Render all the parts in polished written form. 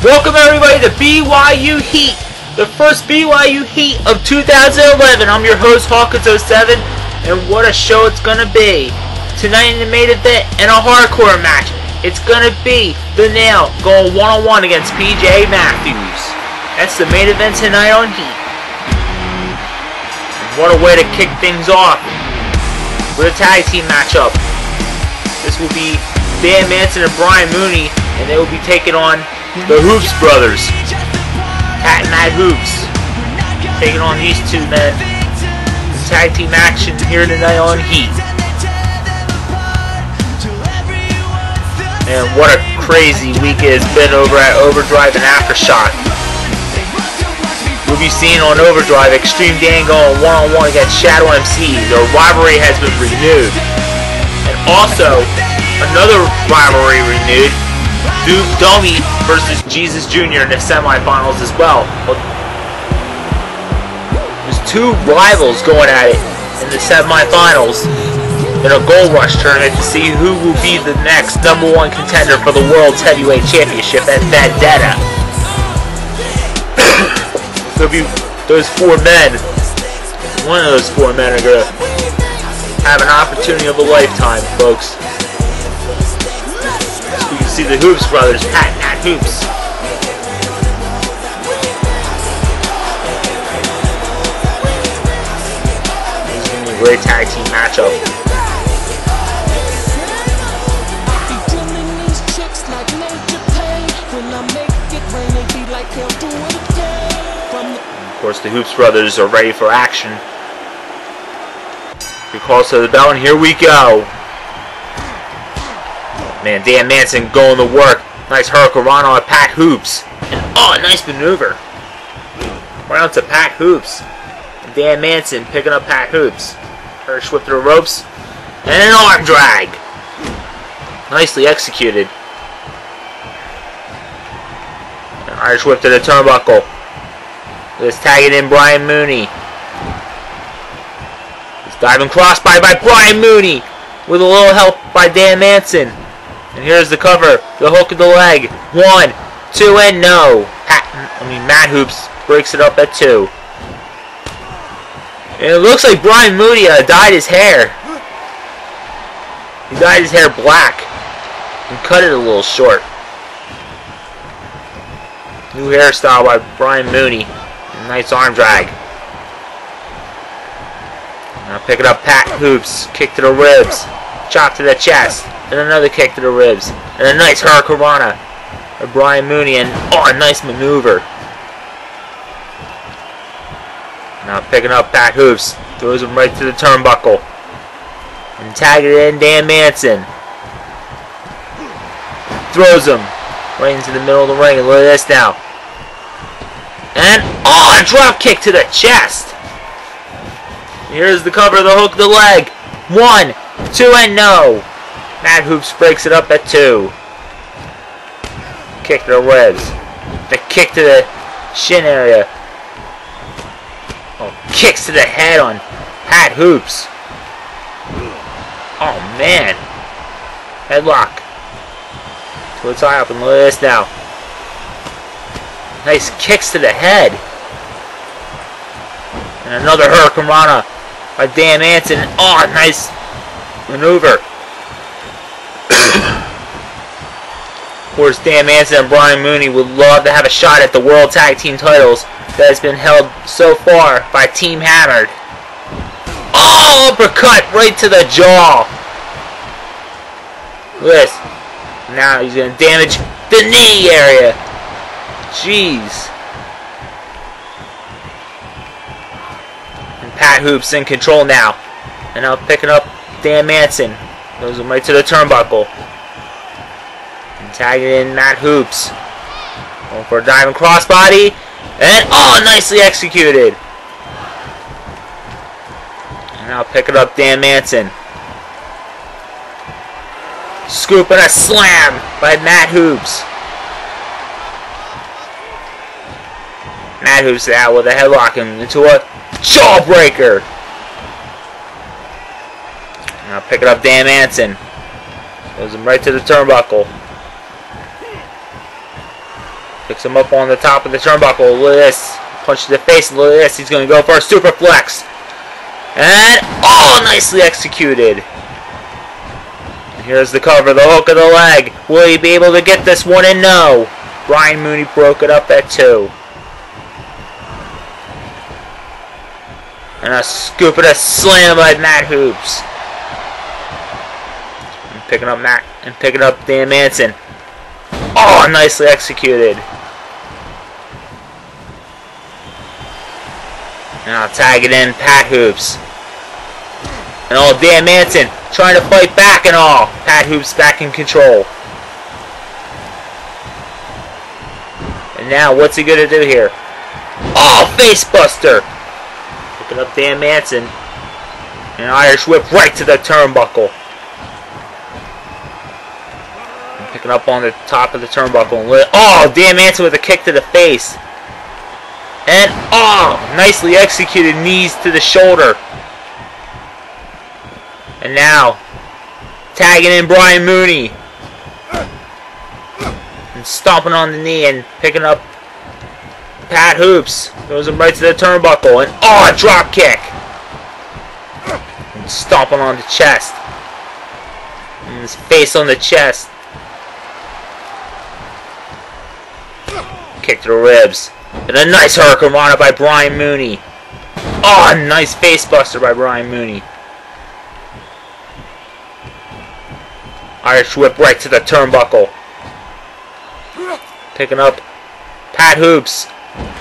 Welcome everybody to BYU Heat, the first BYU Heat of 2011. I'm your host Hawkins07, and what a show it's gonna be. Tonight in the main event, in a hardcore match, it's gonna be the Nail going one-on-one against PJ Matthews. That's the main event tonight on Heat. And what a way to kick things off with a tag team matchup. This will be Dan Manson and Brian Mooney, and they will be taking on the Hoops brothers, Pat and Matt Hoops, taking on these two men. Tag team action here tonight on Heat. And what a crazy week it has been over at Overdrive and Aftershock. We'll be seeing on Overdrive Extreme Dan going one-on-one against Shadow MC. The rivalry has been renewed. And also, another rivalry renewed. Duke Domi versus Jesus Jr. in the semifinals as well. There's two rivals going at it in the semifinals in a Gold Rush tournament to see who will be the next #1 contender for the World's Heavyweight Championship at Vendetta. So be those four men, one of those four men are going to have an opportunity of a lifetime, folks. You can see the Hoops brothers, Pat and Matt Hoops. This is going to be a great tag team matchup. Of course, the Hoops brothers are ready for action. He calls to the bell, and here we go. Man, Dan Manson going to work. Nice hurricanrana on Pat Hoops. And oh, nice maneuver. Round to Pat Hoops. And Dan Manson picking up Pat Hoops. Irish whip to the ropes. And an arm drag. Nicely executed. An Irish whip to the turnbuckle. Let's tag it in Brian Mooney. This diving crossbody by Brian Mooney. With a little help by Dan Manson. And here's the cover, the hook of the leg. 1, 2, and no. Matt Hoops breaks it up at 2. And it looks like Brian Mooney dyed his hair. He dyed his hair black and cut it a little short. New hairstyle by Brian Mooney. Nice arm drag. Now pick it up, Pat Hoops. Kick to the ribs. Chop to the chest. And another kick to the ribs. And a nice hurricanrana of Brian Mooney. And oh, a nice maneuver. Now picking up Pat Hoops. Throws him right to the turnbuckle. And tag it in Dan Manson. Throws him right into the middle of the ring. And look at this now. And oh, a drop kick to the chest. Here's the cover of the hook of the leg. 1, 2, and no. Matt Hoops breaks it up at 2. Kick to the ribs. The kick to the shin area. Oh, kicks to the head on Pat Hoops. Oh man. Headlock. So let's eye up and look at this now. Nice kicks to the head. And another hurricanrana by Dan Manson. Oh, nice maneuver. Of course, Dan Manson and Brian Mooney would love to have a shot at the World Tag Team titles that has been held so far by Team Hammered. Oh, uppercut right to the jaw. Look at this. Now he's going to damage the knee area. Jeez. And Pat Hoops in control now. And now picking up Dan Manson. Goes him right to the turnbuckle. And tagging in Matt Hoops. Going for a diving crossbody. And oh, nicely executed. And now picking up Dan Manson. Scoop and a slam by Matt Hoops. Matt Hoops out with a headlock into a jawbreaker. Now pick it up, Dan Manson. Goes him right to the turnbuckle. Picks him up on the top of the turnbuckle. Look at this. Punch to the face. Look at this. He's going to go for a super flex. And, oh, nicely executed. And here's the cover, the hook of the leg. Will he be able to get this one in? No. Brian Mooney broke it up at 2. And a scoop and a slam by Matt Hoops. And picking up Dan Manson. Oh, nicely executed. Now tag it in, Pat Hoops. And all Dan Manson trying to fight back and all. Pat Hoops back in control. And now what's he gonna do here? Oh, face buster! Picking up Dan Manson. And Irish whip right to the turnbuckle. And picking up on the top of the turnbuckle. Oh, Dan Manson with a kick to the face. And, oh, nicely executed knees to the shoulder. And now, tagging in Brian Mooney. And stomping on the knee and picking up Pat Hoops. Goes him right to the turnbuckle. And, oh, a drop kick. And stomping on the chest. And his face on the chest. Kick to the ribs. And a nice hurricanrana by Brian Mooney. Oh, a nice face buster by Brian Mooney. Irish whip right to the turnbuckle. Picking up Pat Hoops.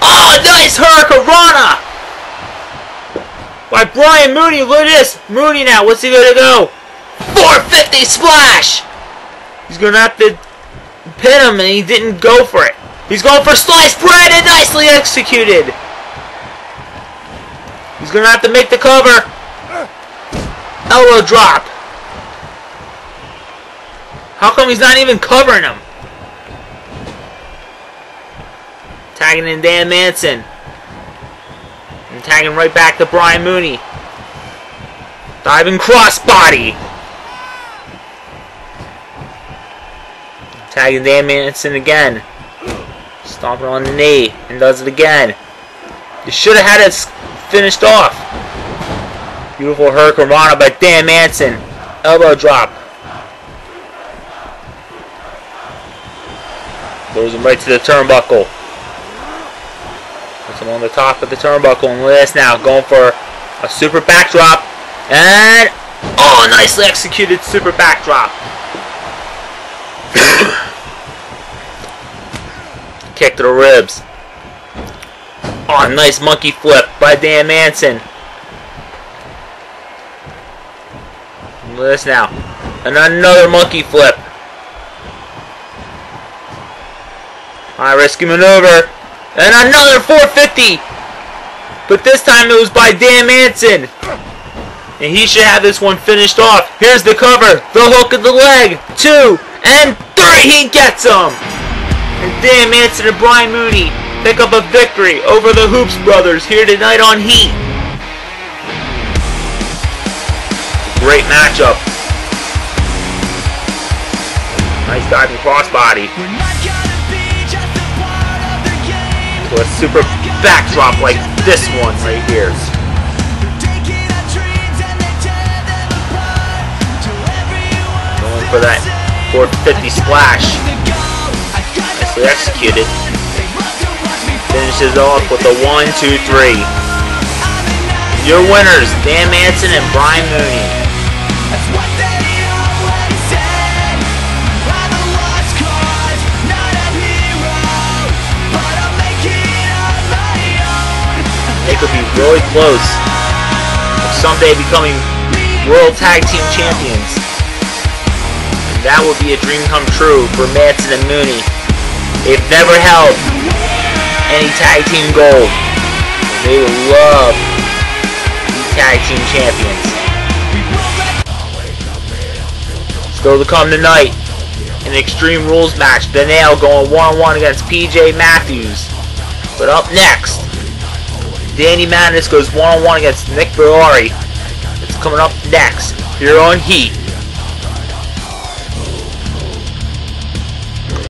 Oh, nice hurricanrana by Brian Mooney. Look at this. Mooney now. What's he going to go? 450 splash. He's going to have to pin him, and he didn't go for it. He's going for sliced bread and nicely executed. He's going to have to make the cover. Elbow drop. How come he's not even covering him? Tagging in Dan Manson. And tagging right back to Brian Mooney. Diving crossbody. Tagging Dan Manson again. Stomping on the knee and does it again. You should have had it finished off. Beautiful hurricanrana by Dan Manson. Elbow drop. Throws him right to the turnbuckle. Puts him on the top of the turnbuckle. And look at this now. Going for a super backdrop. And, oh, nicely executed super backdrop. Kick to the ribs. Oh, nice monkey flip by Dan Manson. Look at this now. And another monkey flip. High risky maneuver. And another 450. But this time it was by Dan Manson. And he should have this one finished off. Here's the cover. The hook of the leg. 2 and 3. He gets him. And Dan Manson and Brian Mooney pick up a victory over the Hoops brothers here tonight on Heat. Great matchup. Nice diving crossbody. To a super backdrop like this one right here. Going for that 450 splash. Nicely executed. Finishes off with a 1-2-3. Your winners, Dan Manson and Brian Mooney. They could be really close of someday becoming World Tag Team Champions. And that would be a dream come true for Manson and Mooney. They've never held any tag team gold. They would love to be tag team champions. Still to come tonight, an Extreme Rules match. The Nail going one-on-one against PJ Matthews. But up next, Danny Madness goes one-on-one against Nick Ferrari. It's coming up next here on Heat.